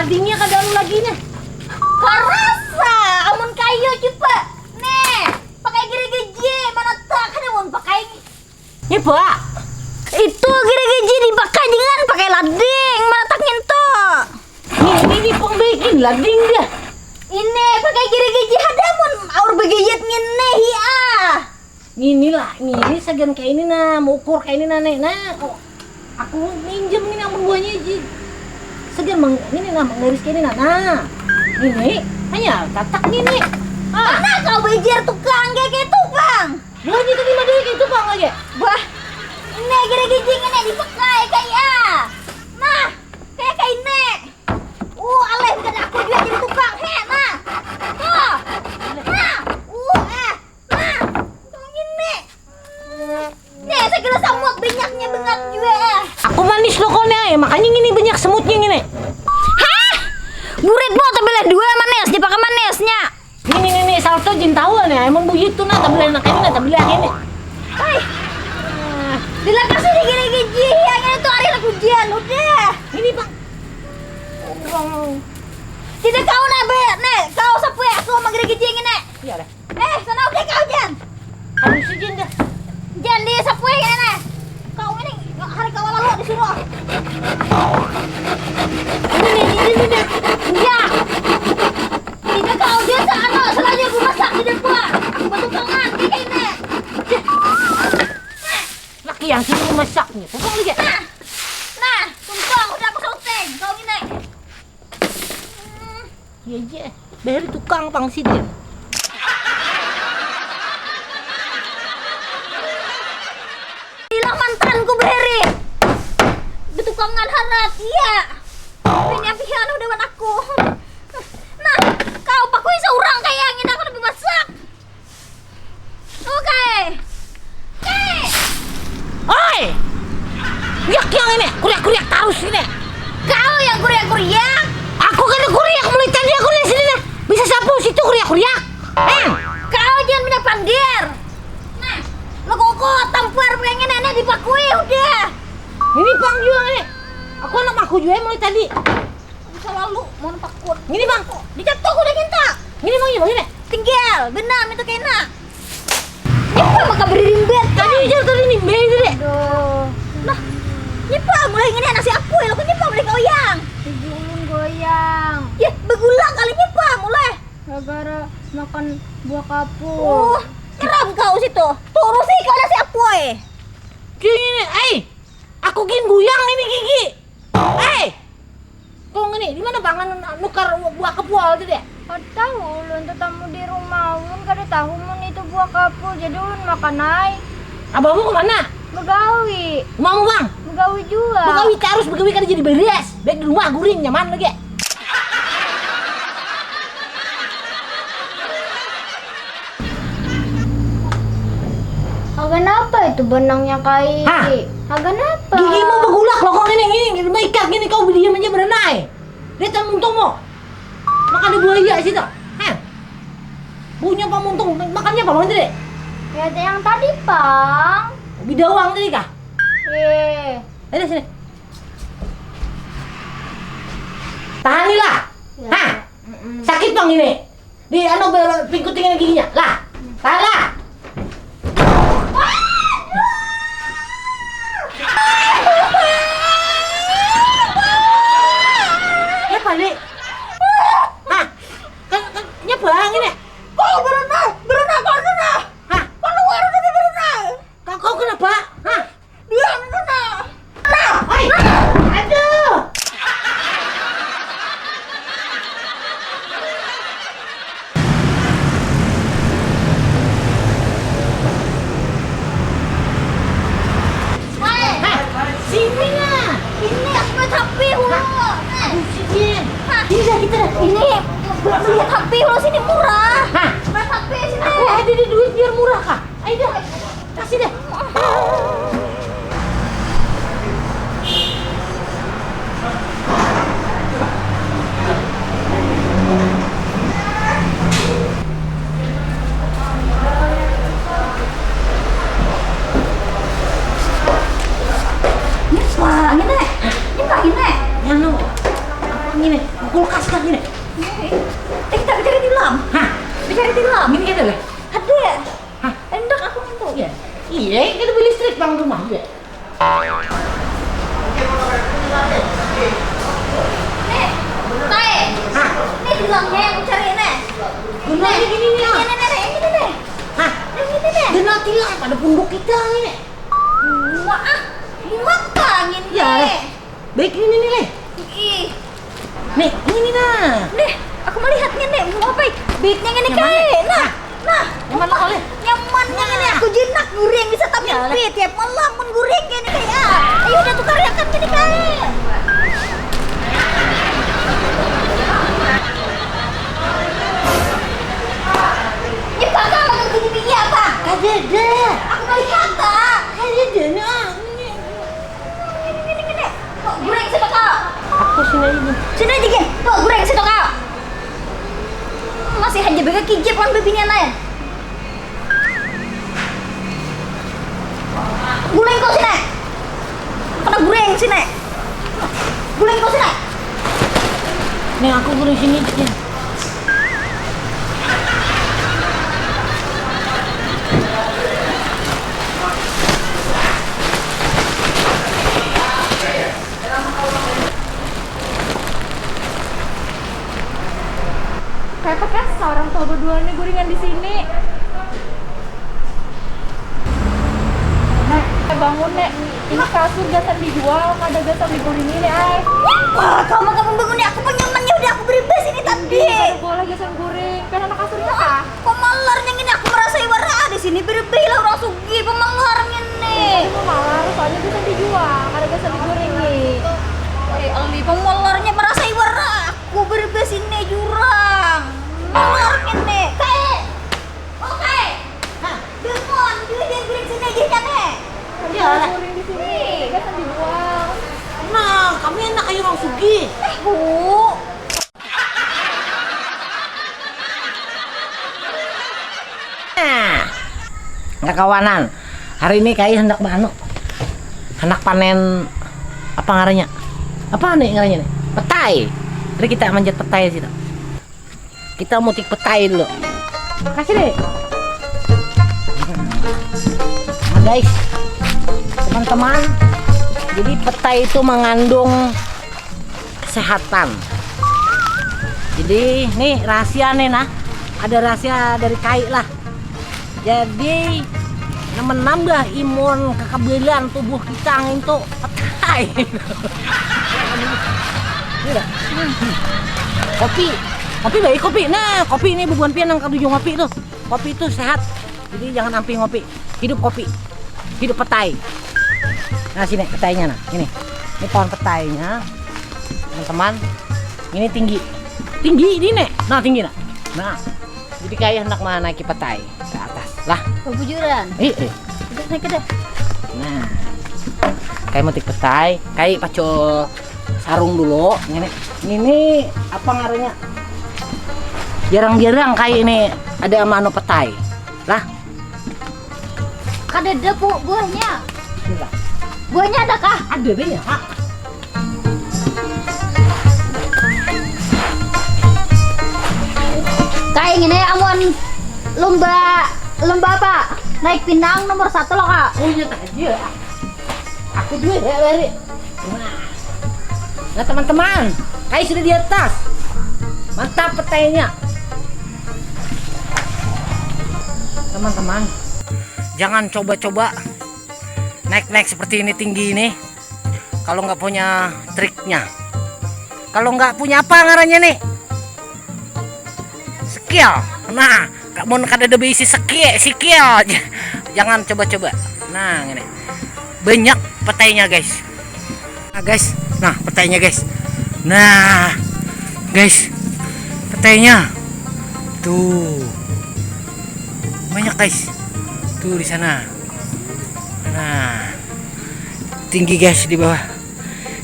ladingnya kada anu lagi nih. Karasa, amun kayu cepat. Nih, pakai gerigi mana tak kan amun pakai. Ya, Pak. Itu gerigi dipakai dengan pakai lading, mana tak nyentuh. Ini pembikin lading dia. Ini pakai gerigi ada amun aur begijit ngene ya. Inilah, ini segan kayak ini nah, mau ukur kayak ini nah, nek. Nah, kok aku minjem ini amun buahnya aja. Segan ini nah, mengiris kayak ini nah. Nah, ini hanya tatak ini. Mana kau bejer tukang kayak tukang? Buahnya tadi mah dia kayak tukang lagi. Bah, ini gerigi ini dipakai kayak. Nah, kayak ini. Aleh kan aku juga jadi tukang he, nah. Tuh. Nah, nah. Tolong ini. Nih, saya kira samut banyaknya banget juga. Aku manis loh kau nih, makanya ini banyak semutnya ini. Hah? Burit mau tabelah dua manis, dipakai manisnya. Ini salto jin tahu nih, emang begitu nah, tabelah enak ini, nah tabelah ini. Hai. Bila kasih digigi yang itu hari lagi ujian udah. Ini Bang. Tidak kau nabe, nih kau sapu ya, kau magigigi yang ini. Iya deh. Sana udah kau Jan. Harus si jin dah. Jan di sapu ya ini. Kau ini hari kau lalu disuruh. Ini. Ya. Tidak kau dia sana, selanya gua masak di depan. Batu kangen kayak ini. Laki yang sini masaknya, pokok lagi. Nah, tumpang udah aku syuting. Kau ini. Iya, bayar tukang pangsi dia. Bilang mantanku beri. Betukangan harat, iya. Ini pian udah wan aku. Nah, kau pakui seorang kayak yang aku lebih masak. Oke. Oi! Yak yang ini, kuriak-kuriak terus ini. Kau yang kuriak-kuriak. Aku kan kuriak mulai tadi aku di sini nih. Bisa sapu situ kuriak-kuriak. Kau jangan banyak pandir. Nah, lo kok tampar pengen nenek dipakui udah. Ini Bang juga nih. Aku anak aku juga mulai tadi. Bisa lalu mau takut. Ini Bang, Dijatuh udah minta. ini Bang, ini. Tinggal, benar itu kena. Nyepa maka beri rimbet. Tadi ujar tadi nih, beda deh. Aduh. Nah, nyepa mulai ngene nasi aku lo kan nyepa mulai goyang. Ulun goyang Ya, begulang kali nyepa mulai. gara-gara makan buah kapur. Keram kau situ. Turun sih kau nasi aku Gini, aku gini guyang ini gigi. Kau ini di mana Bang nukar buah kepual itu deh? Kau tahu ulun tetamu di rumah ulun kada tahu mun itu buah kapur jadi ulun makan naik. Abangmu kemana? Begawi, Mamu Bang? begawi juga. Begawi terus, begawi kan jadi beres. Baik di rumah guring nyaman lagi. Hagan apa itu benangnya kai? Hah? Hagan apa? Gigimu begulak loh kau ini ikat gini kau diam aja berenai. Lihat muntung mo. Makan di buaya situ. Hah? Punya apa muntung? Makannya apa Bang tadi? Ya ada yang tadi, Pang. Bidawang tadi kah? Ada sini. Tahanilah. Hah? Sakit Bang ini. Di anu pingkutingin giginya. Lah. Tahanlah. Ya balik. Hah? Kan nyebang ini. Kau berenang kau sana. Hah? Kau luar tadi berenang. Kau kenapa? Hah? Dia berenang. Hai. Aduh. Sini lah. Ini aku tapi hulu. Sini. Ini dah kita dah. Ini beli tapi hulu sini murah. Hah? Beli tapi sini. Aku ada di duit biar murah kah? Ayo dah. Kasih dah. Wah, ini nih. Ini kak ini. Anu. Ini. kulkas kan ini. Kita bicara tilam. Hah? Bicara tilam. Ini ada lah. Ada. Hah? Hendak aku nyentuh. Iya. Iya, kita beli listrik bang rumah juga. Nih, Tae. Hah? Nih tilangnya yang aku cari nih. Gunanya gini nih. Nih, ini nih. Hah? Ini nih. Guna tilang pada punduk kita ini. Wah, muak angin Ya. nih. Baik ini nih leh. Ih, Nih, ini nah. nih, aku melihatnya nih. Mau apa? Beatnya ini Yang mana? kayak. Nah, Yang mana oleh? nyamannya ini aku jinak guring bisa tapi Ya, Leh. beat ya malam pun guring gini kayak. Ayo udah tukar ya kan gini kayak. Ini bakal mau gini biaya apa? Ada deh. Aku melihat tak. Ada deh nah. Gini. Kok guring sih kau? Aku sini ini. Sini aja gini. Kok guring sih kau? Masih aja bega kijip kan bebinya lain. Guling kau sini. Kena guring sini. Guling kau sini. Nih aku gulung sini aja. Kayak pakai seorang tua berdua nih guringan di sini. Nek, bangun nek. Ini kasur gasan dijual, nggak ada gasan diguringin nih, ay. Wah, kamu bangun nih aku penyamannya udah aku beri ini tadi. Nggak boleh gasan guring. Kan anak kasurnya apa? Pemalarnya ini aku merasa ibarat di sini beri lah orang sugi pemalarnya nih. Ini mau malar, soalnya gasan dijual, nggak ada gasan diguringin. Ali pemalarnya merasa ibarat aku beri sini jurang. Malarnya nih. Kayak. Oke. Hah? Demon, dia guring sini aja nih. Ya. Guring di sini, gasan dijual. Nah, kami enak kayak orang sugi. Bu. Nggak kawanan. Hari ini kayak hendak panen apa ngarannya? Apa nih ngarannya nih? Petai. Jadi kita manjat petai sih. Kita mau tik petai dulu. Kasih deh. Nah guys, teman-teman. Jadi petai itu mengandung kesehatan. Jadi nih rahasia nih nah. Ada rahasia dari kai lah. Jadi menambah imun kekebalan tubuh kita itu petai. Kopi baik kopi. Nah, kopi ini bubuan pian yang kadujung kopi tuh. Kopi itu sehat. Jadi jangan ampi ngopi. Hidup kopi. Hidup petai. Nah, sini petainya nah. Ini pohon petainya. Teman-teman. Ini tinggi. Tinggi ini, Nek. Nah, tinggi nah. Nah. Jadi kayak hendak menaiki petai ke atas. Lah, Kebujuran. udah Naik ke dah. Nah, kayak metik petai, kayak pacul sarung dulu. Ini apa ngaruhnya? Jarang-jarang kayak ini ada mano petai. Lah, Ada bu buahnya. Bismillah. Buahnya ada kah? Ada deh ya. Ha? Kayak gini amun lomba apa? Naik pinang nomor 1 loh kak. Oh iya aja. Aku juga ya lari. Nah teman-teman, kayak sudah di atas. Mantap petainya. Teman-teman, jangan coba-coba naik-naik seperti ini tinggi ini kalau nggak punya triknya. Kalau nggak punya apa ngarannya nih? Skill. Nah, kamu kada ada isi skill. Jangan coba-coba. Nah, ini. Banyak petainya, guys. Nah, guys. Nah, petainya, guys. Nah, guys. Petainya. Tuh. Banyak, guys. Tuh di sana. Nah. Tinggi, guys, di bawah.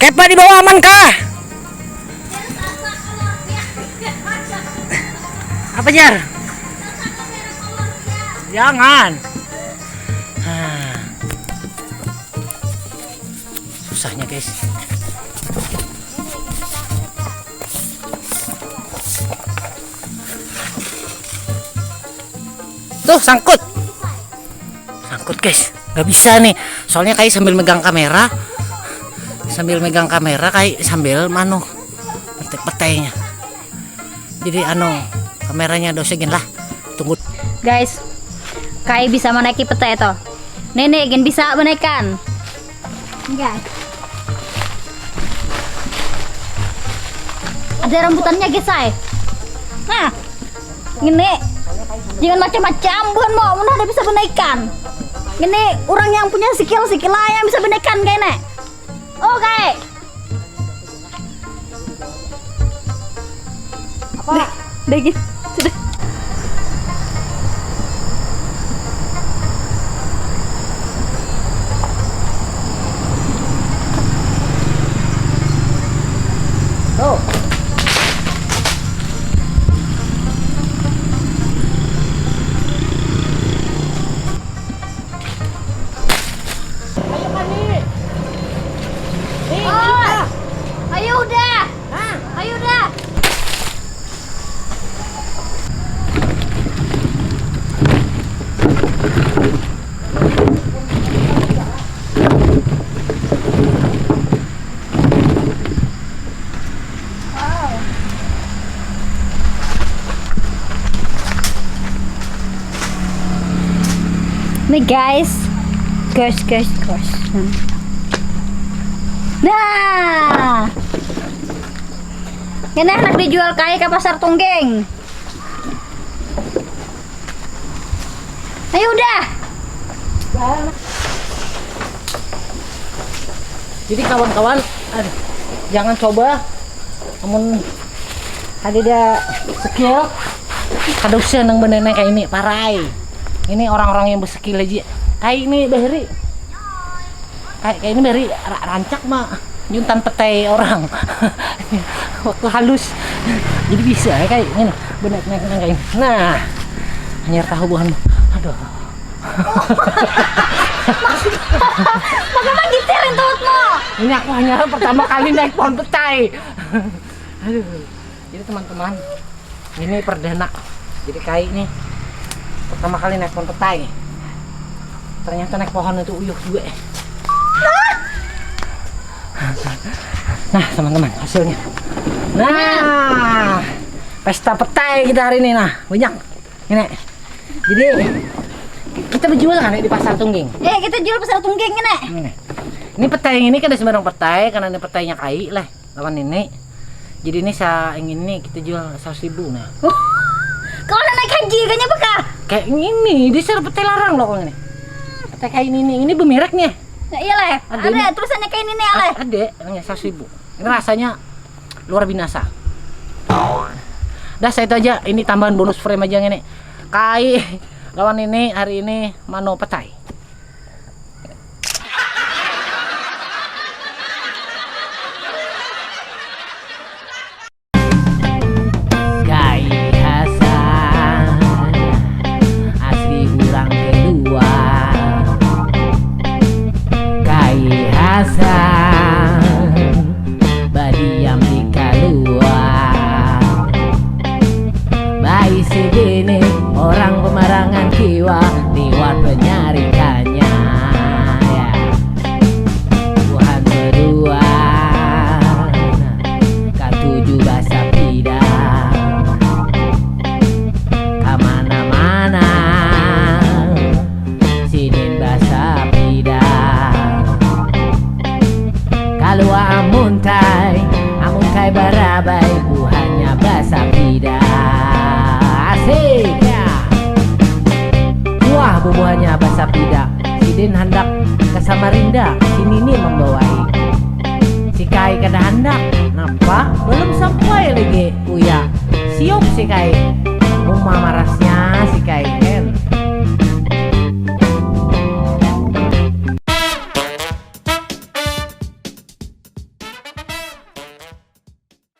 Kepa di bawah aman kah? Apa jar? Jangan. Susahnya guys. Tuh sangkut. Sangkut guys. Gak bisa nih. Soalnya kayak sambil megang kamera. Kayak sambil petek-petainya. Jadi kameranya dosegin lah. Tunggu. Guys, Kai bisa menaiki peta itu. Nenek gen bisa menaikkan. Guys. Ada rambutannya guys, say. Nah, ini jangan macam-macam bukan mau udah bisa menaikkan. Ini orang yang punya skill lah yang bisa menaikkan kayaknya. Oke. Apa? Deh gitu. Sudah. Tuh. Ayo Kani. Ayo udah. Ayo udah. Nih guys, guys. Nah, ini enak dijual kayak ke pasar Tunggeng. Ayo udah. Jadi kawan-kawan, jangan coba. Namun ada skill. Kada usah nang bener kayak ini, parai. Ini orang-orang yang berskill aja. Kayak ini Beri. Kayak ini Beri rancak mah juntan petai orang. Waktu halus. Jadi bisa kayak ini bener kayak ini. Nah, hanya tahu bukan. Aduh. Bagaimana gitirin tutmu? Ini aku hanya pertama kali naik pohon petai. Aduh. Jadi teman-teman, ini perdana. Jadi kayak ini pertama kali naik pohon petai. Ternyata naik pohon itu uyuh juga. Nah teman-teman, hasilnya. Nah, pesta petai kita hari ini. Nah, banyak ini. Jadi kita berjual kan di pasar Tunggeng. Kita jual pasar Tunggeng ini. Ini petai yang ini kan ada sembarang petai karena ini petainya kai lah lawan ini. Jadi ini ini kita jual 100.000 nah. Kalau naik haji kayaknya beka. Kayak ini di sana petai larang loh kalau ini. Petai kayak ini bermereknya. Nah, iyalah. Ada tulisannya kayak ini ale. Ada, hanya 100.000. Ini rasanya luar binasa. Dah saya itu aja. Ini tambahan bonus frame aja ini. Kai lawan ini hari ini mano petai. Kai Hasan asli urang kedua. Kai Hasan badiam di Kaluar. Bayi segini orang pemarangan kiwa lewat penyarikannya ya. Tuhan berdua K7 bahasa pidang kamana-mana sinin bahasa pidang kalau amun kai barabai buhannya bahasa pidang asik ya. Wah bubuhannya bahasa pidang. Sidin hendak ke Samarinda, si Nini membawai. Si Kai kada hendak, napa? Belum sampai lagi uya. Siop si Kai. Rumah marasnya si Kai.